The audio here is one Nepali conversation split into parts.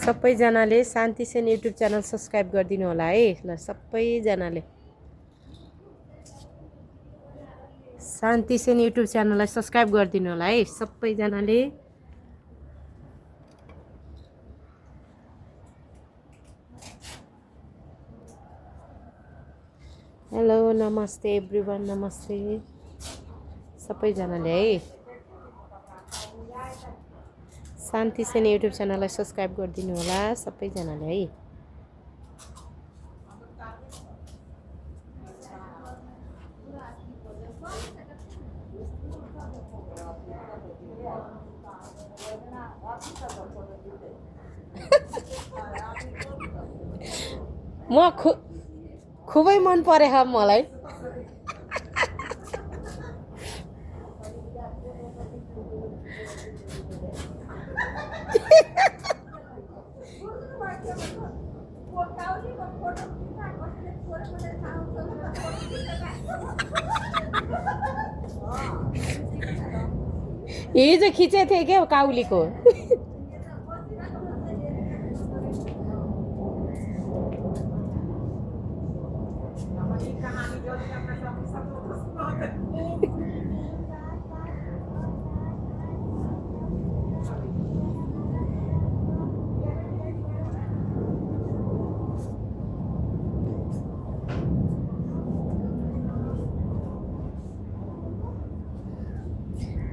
सबैजनाले शान्ति सेन युट्युब च्यानल सब्सक्राइब गरिदिनु होला है ल सबैजनाले शान्ति सेन युट्युब च्यानललाई सब्सक्राइब गरिदिनु होला है सबैजनाले हेलो नमस्ते एभ्रिवान नमस्ते सबैजनाले है शान्ति सेन युट्युब च्यानललाई सब्सक्राइब गरिदिनु होला सबैजनाले है म खुबै मन परे मलाई हिजो खिचेको थिएँ क्या काउलीको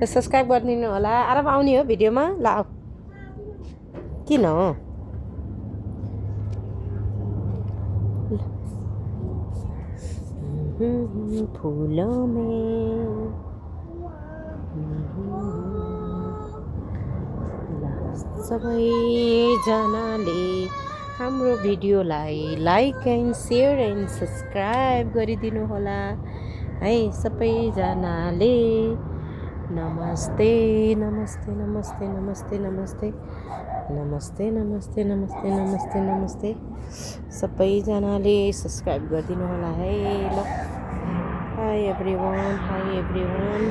सब्सक्राइब गरिदिनु होला आराम आउने हो भिडियोमा ल आऊ किन हो फूलों में सबैजनाले हाम्रो भिडियोलाई like and share and subscribe गरिदिनु होला है सबैजनाले नमस्ते नमस्ते नमस्ते नमस्ते नमस्ते नमस्ते नमस्ते नमस्ते नमस्ते नमस्ते सबैजनाले सब्सक्राइब गरिदिनु होला है ल हाई एभ्रिवान हाई एभ्रिवान